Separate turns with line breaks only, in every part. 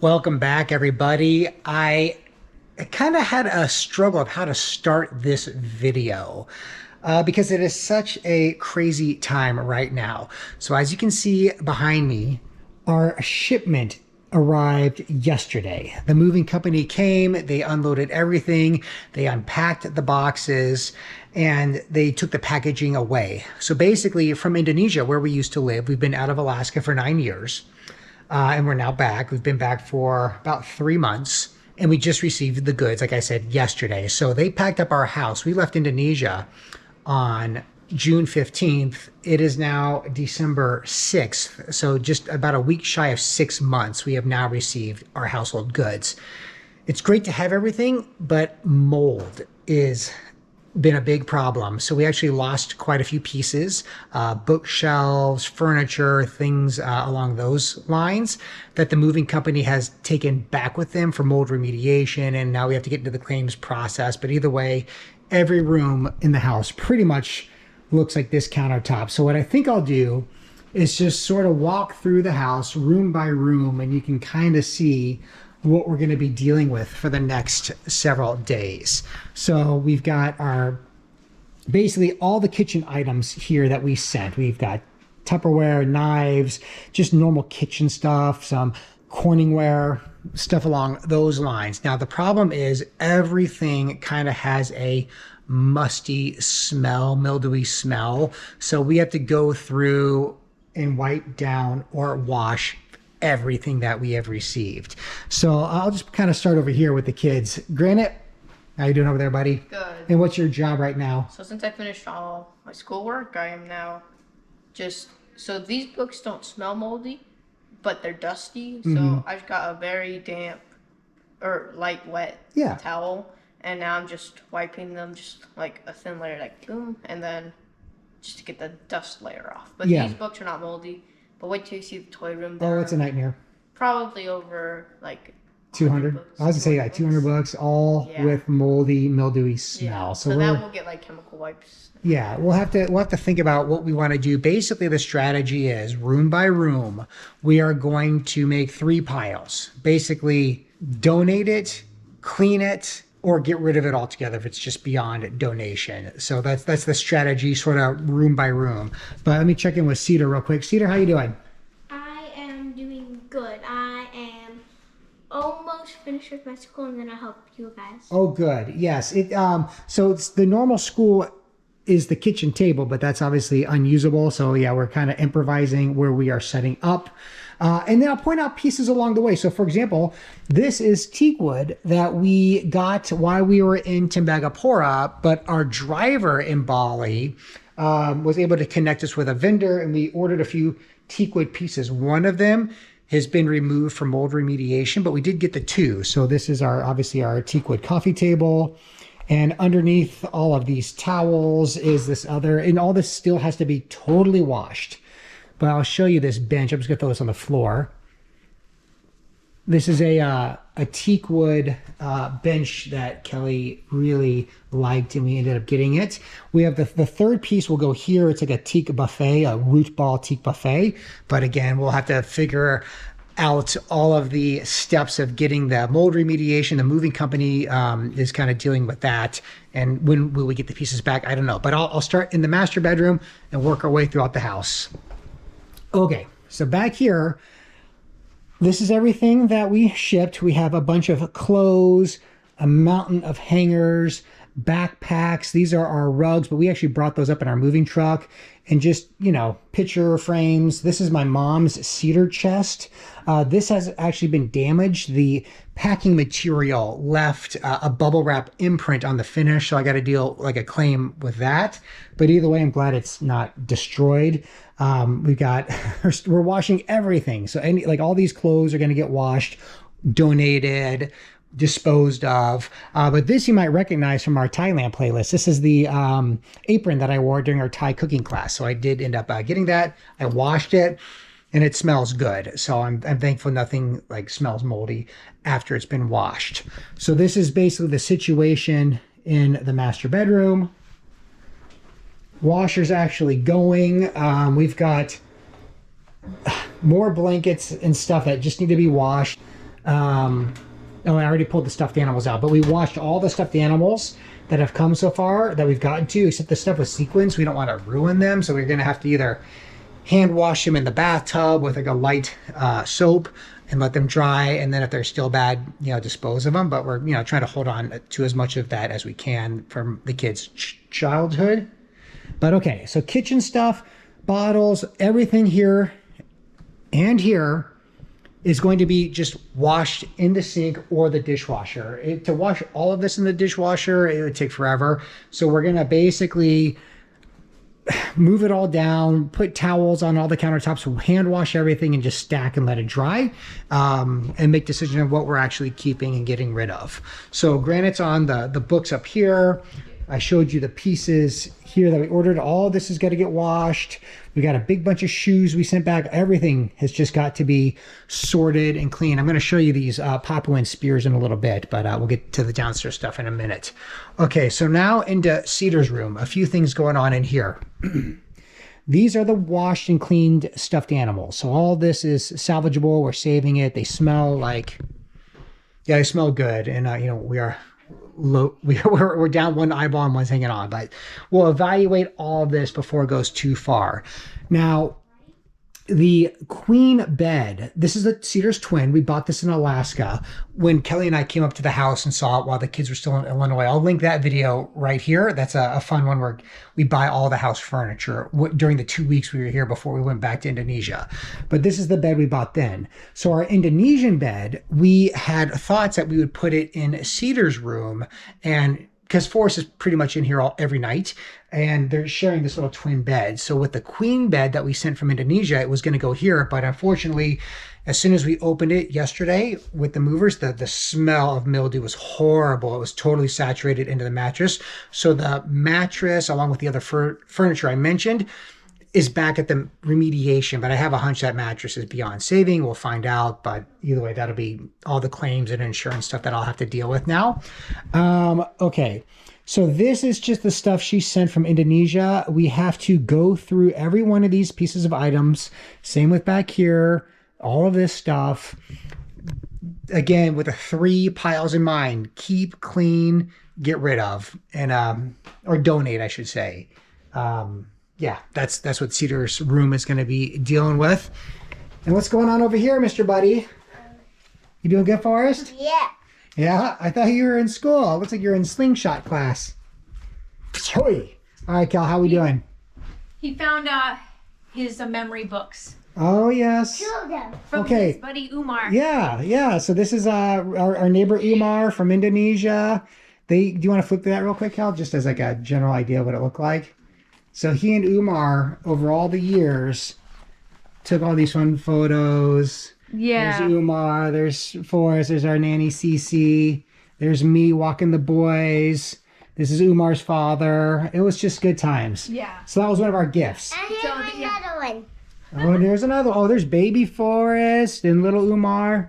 Welcome back, everybody. I kind of had a struggle of how to start this video because it is such a crazy time right now. So as you can see behind me, our shipment arrived yesterday. The moving company came, they unloaded everything, they unpacked the boxes, and they took the packaging away. So basically from Indonesia, where we used to live, we've been out of Alaska for 9 years. And we're now back. We've been back for about 3 months, and we just received the goods, like I said, yesterday. So they packed up our house. We left Indonesia on June 15th. It is now December 6th. So just about a week shy of 6 months, we have now received our household goods. It's great to have everything, but mold is been a big problem. So we actually lost quite a few pieces, bookshelves, furniture, things along those lines that the moving company has taken back with them for mold remediation. And now we have to get into the claims process. But either way, every room in the house pretty much looks like this countertop. So what I think I'll do is just sort of walk through the house room by room, and you can kind of see what we're going to be dealing with for the next several days. So we've got our basically all the kitchen items here that we sent. We've got Tupperware, knives, just normal kitchen stuff, some Corningware, stuff along those lines. Now the problem is everything kind of has a musty smell, mildewy smell. So we have to go through and wipe down or wash everything that we have received. So I'll just kind of start over here with the kids. Granite, how you doing over there, buddy?
Good.
And what's your job right now?
So since I finished all my schoolwork, I am now so these books don't smell moldy, but they're dusty. So I've got a very damp or light wet towel, and now I'm just wiping them just like a thin layer, like boom, and then just to get the dust layer off. But these books are not moldy. But wait till you see the toy room.
Oh, it's a nightmare.
Probably over like
200. I was gonna say like 200 books, all with moldy, mildewy smell.
Yeah. So that will get like chemical wipes.
Yeah, we'll have to think about what we want to do. Basically, the strategy is room by room, we are going to make 3 piles. Basically, donate it, clean it, or get rid of it altogether if it's just beyond donation. So that's the strategy, sort of room by room. But let me check in with Cedar real quick. Cedar, how you doing?
I am doing good. I am almost finished with my school, and then I'll help you guys.
Oh, good. Yes. So it's the normal school is the kitchen table, but that's obviously unusable. So yeah, we're kind of improvising where we are setting up. And then I'll point out pieces along the way. So for example, this is teak wood that we got while we were in Tembagapura, but our driver in Bali was able to connect us with a vendor, and we ordered a few teak wood pieces. One of them has been removed for mold remediation, but we did get the 2. So this is obviously our teak wood coffee table. And underneath all of these towels is this other, and all this still has to be totally washed. But I'll show you this bench. I'm just gonna throw this on the floor. This is a teak wood bench that Kelly really liked, and we ended up getting it. We have the third piece will go here. It's like a teak buffet, a root ball teak buffet. But again, we'll have to figure out all of the steps of getting the mold remediation. The moving company is kind of dealing with that. And when will we get the pieces back? I don't know. But I'll start in the master bedroom and work our way throughout the house. Okay, so back here, this is everything that we shipped. We have a bunch of clothes, a mountain of hangers, backpacks. These are our rugs, but we actually brought those up in our moving truck, and just, picture frames. This is my mom's cedar chest. This has actually been damaged. The packing material left a bubble wrap imprint on the finish, so I got to deal like a claim with that. But either way, I'm glad it's not destroyed. We're washing everything. So all these clothes are going to get washed, donated, disposed of. But this you might recognize from our Thailand playlist. This is the apron that I wore during our Thai cooking class. So I did end up getting that. I washed it, and it smells good. So I'm thankful nothing smells moldy after it's been washed. So this is basically the situation in the master bedroom. Washer's actually going. We've got more blankets and stuff that just need to be washed. Oh, I already pulled the stuffed animals out, but we washed all the stuffed animals that have come so far that we've gotten to, except the stuff with sequins. We don't want to ruin them, so we're going to have to either hand wash them in the bathtub with like a light soap and let them dry, and then if they're still bad, dispose of them. But we're trying to hold on to as much of that as we can from the kids' childhood. But okay, so kitchen stuff, bottles, everything here and here is going to be just washed in the sink or the dishwasher. To wash all of this in the dishwasher, it would take forever. So we're gonna basically move it all down, put towels on all the countertops, hand wash everything, and just stack and let it dry, and make decision of what we're actually keeping and getting rid of. So Granite's on the books up here. I showed you the pieces here that we ordered. All this is going to get washed. We got a big bunch of shoes we sent back. Everything has just got to be sorted and clean. I'm going to show you these Papuan Spears in a little bit, but we'll get to the downstairs stuff in a minute. Okay, so now into Cedar's room. A few things going on in here. These are the washed and cleaned stuffed animals. So all this is salvageable. We're saving it. They smell like, they smell good. And, we are low. We're down one eyeball and one's hanging on, but we'll evaluate all of this before it goes too far. Now, the queen bed, this is the Cedar's twin. We bought this in Alaska when Kelly and I came up to the house and saw it while the kids were still in Illinois. I'll link that video right here. That's a fun one where we buy all the house furniture during the 2 weeks we were here before we went back to Indonesia. But this is the bed we bought then. So our Indonesian bed, we had thoughts that we would put it in Cedar's room, and because Forrest is pretty much in here every night, and they're sharing this little twin bed. So with the queen bed that we sent from Indonesia, it was going to go here. But unfortunately, as soon as we opened it yesterday with the movers, the smell of mildew was horrible. It was totally saturated into the mattress. So the mattress, along with the other furniture I mentioned, is back at the remediation. But I have a hunch that mattress is beyond saving. We'll find out. But either way, that'll be all the claims and insurance stuff that I'll have to deal with now. Okay. So this is just the stuff she sent from Indonesia. We have to go through every one of these pieces of items. Same with back here. All of this stuff. Again, with the 3 piles in mind. Keep, clean, get rid of. And or donate, I should say. Yeah, that's what Cedar's room is going to be dealing with. And what's going on over here, Mr. Buddy? You doing good, Forrest?
Yeah.
Yeah? I thought you were in school. It looks like you're in slingshot class. All right, Cal, how we doing?
He found his memory books.
Oh, yes.
From his buddy Umar.
Yeah. So this is our neighbor Umar from Indonesia. Do you want to flip through that real quick, Cal? Just as like a general idea of what it looked like. So he and Umar, over all the years, took all these fun photos.
Yeah.
There's Umar, there's Forrest, there's our nanny Cece, there's me walking the boys. This is Umar's father. It was just good times.
Yeah.
So that was one of our gifts.
And here's another one.
Oh, there's another. Oh, there's baby Forrest and little Umar.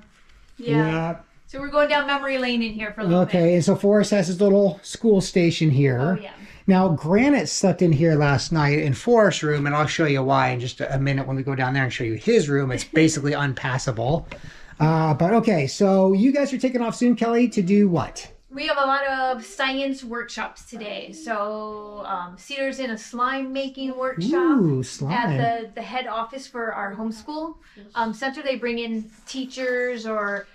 Yeah. So we're going down memory lane in here for a little bit.
Okay, and so Forrest has his little school station here.
Oh, yeah.
Now, Granite slept in here last night in Forrest's room, and I'll show you why in just a minute when we go down there and show you his room. It's basically unpassable. But okay, so you guys are taking off soon, Kelly, to do what?
We have a lot of science workshops today. So Cedar's in a slime making workshop.
Ooh, slime.
At the head office for our homeschool center. They bring in teachers or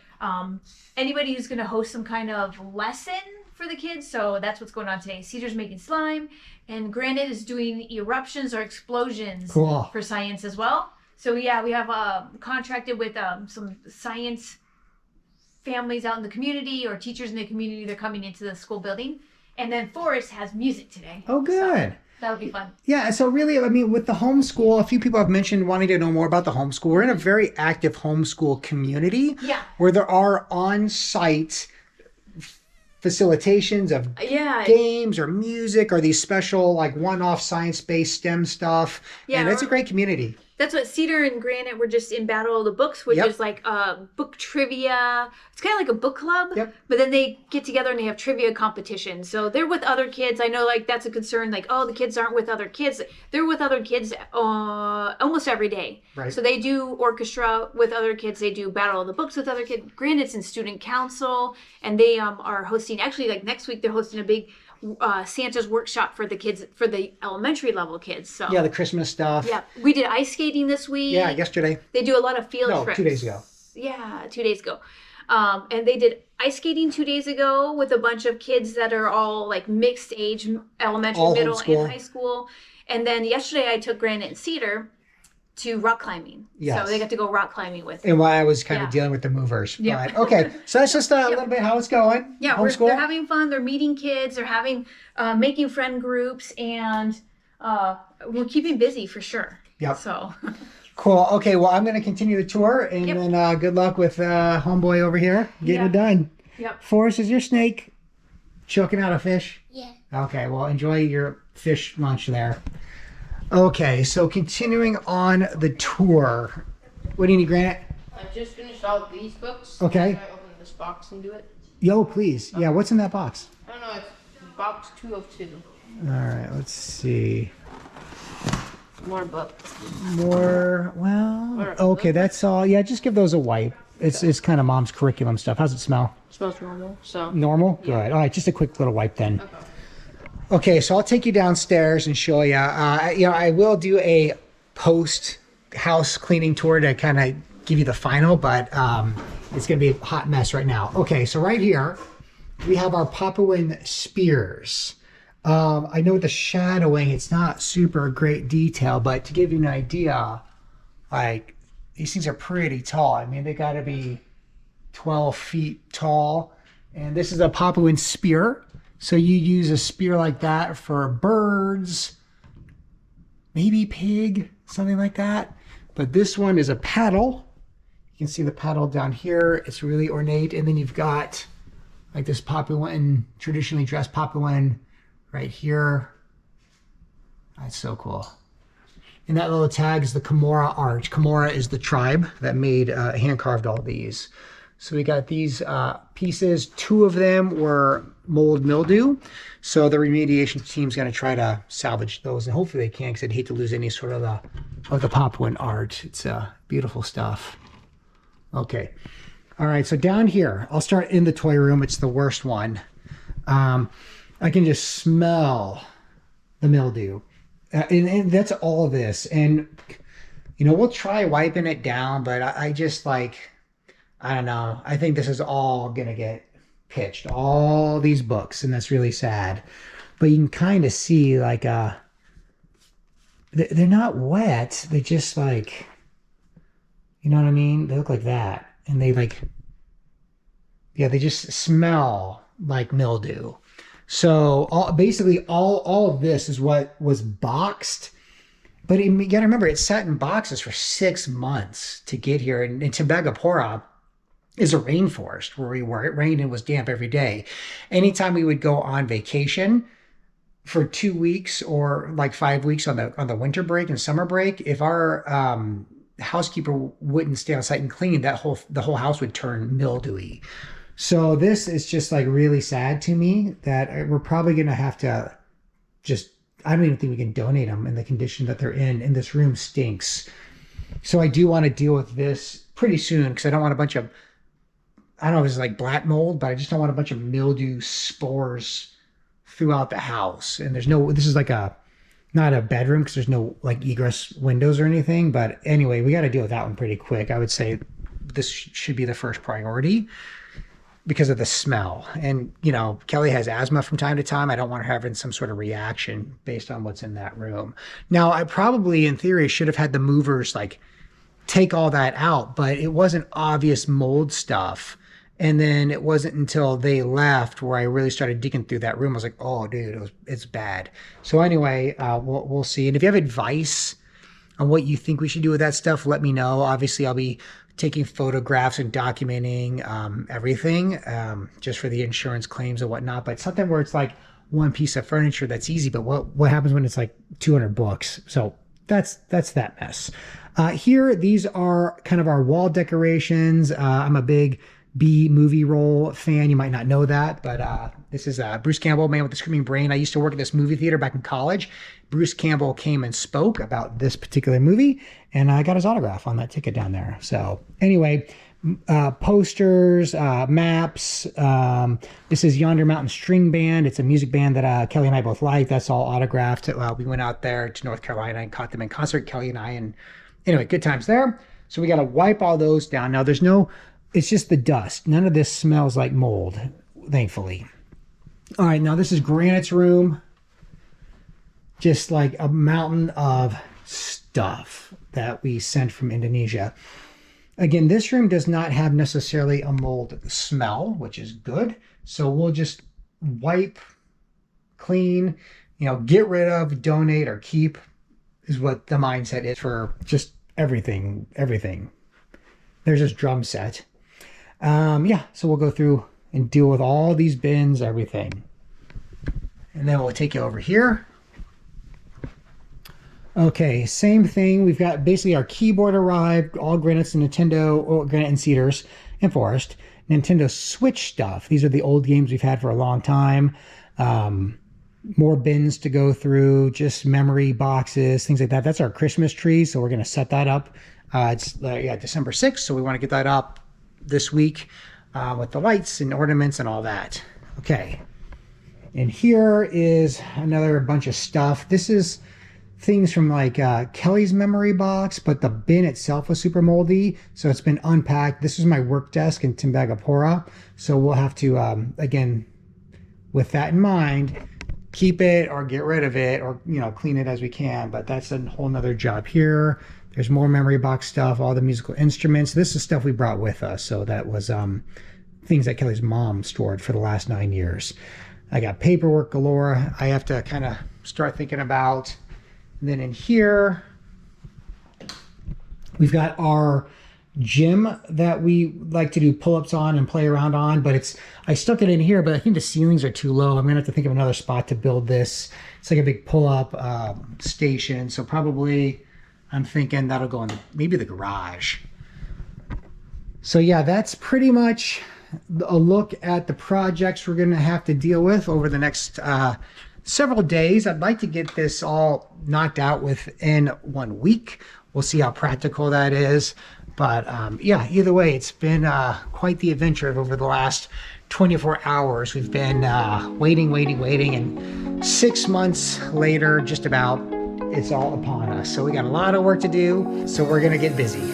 anybody who's going to host some kind of lesson for the kids. So that's what's going on today. Cedar's making slime, and Granite is doing eruptions or explosions for science as well. So yeah, we have contracted with some science families out in the community or teachers in the community. They're coming into the school building. And then Forrest has music today.
Oh, good.
So that'll be fun.
Yeah, so really, I mean, with the homeschool, a few people have mentioned wanting to know more about the homeschool. We're in a very active homeschool community where there are on-site facilitations of games or music or these special like one-off science-based STEM stuff. And it's a great community.
That's what Cedar and Granite were just in Battle of the Books, which
Yep.
is like book trivia. It's kind of like a book club,
Yep.
but then they get together and they have trivia competitions. So they're with other kids. I know like that's a concern, like, oh, the kids aren't with other kids. They're with other kids almost every day.
Right.
So they do orchestra with other kids. They do Battle of the Books with other kids. Granite's in student council, and they are hosting, actually like next week they're hosting a big Santa's workshop for the kids, for the elementary level kids. So
Yeah, the Christmas stuff.
yeah, we did ice skating this week.
Yeah, yesterday.
They do a lot of field trips.
2 days ago.
Yeah, 2 days ago. And they did ice skating 2 days ago with a bunch of kids that are all like mixed age, elementary,
All
middle,
homeschool.
and high school. And then yesterday I took Granite and Cedar to rock climbing.
Yes.
So they got to go rock climbing with.
And while I was kind of
Yeah.
dealing with the movers.
Yeah.
But, okay, so that's just a little bit how it's going.
Yeah,
Homeschool.
they're having fun. They're meeting kids. They're having making friend groups, and we're keeping busy for sure.
Yep.
So
Cool. Okay, well, I'm going to continue the tour, and
Yep.
then good luck with homeboy over here getting
Yeah.
it done.
Yep.
Forrest, is your snake choking out a fish?
Yeah.
Okay, well, enjoy your fish lunch there. Okay, so continuing on the tour. What do you need, Granite?
I just finished all these books.
Okay.
Can I open this box and do it?
Yo, please. Yeah, what's in that box?
I don't know. It's box 2 of 2.
All right, let's see.
More books.
More, well,
Or-
okay, that's all. Yeah, just give those a wipe. It's kind of mom's curriculum stuff. How's it smell?
Smells normal. So.
Normal? Good. All right, just a quick little wipe then. Okay, so I'll take you downstairs and show you. I will do a post house cleaning tour to kind of give you the final, but it's going to be a hot mess right now. Okay, so right here we have our Papuan Spears. I know with the shadowing, it's not super great detail, but to give you an idea, like these things are pretty tall. I mean, they got to be 12 feet tall. And this is a Papuan Spear. So you use a spear like that for birds, maybe pig, something like that. But this one is a paddle. You can see the paddle down here. It's really ornate. And then you've got like this Papuan, traditionally dressed Papuan right here. That's so cool. And that little tag is the Camorra art. Camorra is the tribe that made, hand-carved all these. So we got these pieces. 2 of them were mold mildew. So the remediation team's going to try to salvage those, and hopefully they can, because I'd hate to lose any sort of the Papuan art. It's beautiful stuff. Okay. All right, so down here, I'll start in the toy room. It's the worst one. I can just smell the mildew. And that's all this. And, we'll try wiping it down, but I just like, I don't know. I think this is all going to get pitched. All these books, and that's really sad. But you can kind of see, like, they're not wet. They just, like, you know what I mean? They look like that. And they, like, yeah, they just smell like mildew. So basically all of this is what was boxed. But you got to remember, it sat in boxes for 6 months to get here. And Tembagapura is a rainforest where we were. It rained and was damp every day. Anytime we would go on vacation for 2 weeks or like 5 weeks on the winter break and summer break, if our housekeeper wouldn't stay on site and clean, the whole house would turn mildewy. So this is just like really sad to me that we're probably going to have to just, I don't even think we can donate them in the condition that they're in. And this room stinks. So I do want to deal with this pretty soon, because I don't want a bunch of, I don't know if it's like black mold, but I just don't want a bunch of mildew spores throughout the house. And this is like not a bedroom, because there's no like egress windows or anything. But anyway, we got to deal with that one pretty quick. I would say this should be the first priority, because of the smell. And, Kelly has asthma from time to time. I don't want her having some sort of reaction based on what's in that room. Now, I probably, in theory, should have had the movers, like, take all that out, but it wasn't obvious mold stuff. And then it wasn't until they left where I really started digging through that room. I was like, oh, dude, it's bad. So anyway, we'll see. And if you have advice on what you think we should do with that stuff, let me know. Obviously, I'll be taking photographs and documenting everything just for the insurance claims and whatnot. But something where it's like one piece of furniture, that's easy. But what happens when it's like 200 books? So that's that mess. Here, these are kind of our wall decorations. I'm a big B movie role fan. You might not know that, but this is Bruce Campbell, Man with the Screaming Brain. I used to work at this movie theater back in college. Bruce Campbell came and spoke about this particular movie, and I got his autograph on that ticket down there. So anyway, posters, maps. This is Yonder Mountain String Band. It's a music band that Kelly and I both like. That's all autographed. We went out there to North Carolina and caught them in concert, Kelly and I, and anyway, good times there. So we got to wipe all those down. Now there's no, it's just the dust. None of this smells like mold, thankfully. All right, now this is Granite's room. Just like a mountain of stuff that we sent from Indonesia. Again, this room does not have necessarily a mold smell, which is good. So we'll just wipe, clean, get rid of, donate, or keep is what the mindset is for just everything. There's this drum set. Yeah, so we'll go through and deal with all these bins, everything. And then we'll take you over here. Okay, same thing. We've got basically our keyboard arrived, all Granites and Nintendo, or Granite and Cedars and Forest. Nintendo Switch stuff. These are the old games we've had for a long time. More bins to go through, just memory boxes, things like that. That's our Christmas tree, so we're going to set that up. It's December 6th, so we want to get that up this week with the lights and ornaments and all that. Okay, and here is another bunch of stuff. This is things from like Kelly's memory box, but the bin itself was super moldy, so it's been unpacked. This is my work desk in Tembagapura, so we'll have to, again, with that in mind, keep it or get rid of it or, clean it as we can, but that's a whole nother job here. There's more memory box stuff, all the musical instruments. This is stuff we brought with us, so that was things that Kelly's mom stored for the last 9 years. I got paperwork galore I have to kind of start thinking about. And then in here, we've got our gym that we like to do pull-ups on and play around on, but I stuck it in here, but I think the ceilings are too low. I'm gonna have to think of another spot to build this. It's like a big pull-up station, so probably I'm thinking that'll go in maybe the garage. So yeah, that's pretty much a look at the projects we're gonna have to deal with over the next several days. I'd like to get this all knocked out within 1 week. We'll see how practical that is. But yeah, either way, it's been quite the adventure over the last 24 hours. We've been waiting, and 6 months later, just about, it's all upon us. So we got a lot of work to do, so we're gonna get busy.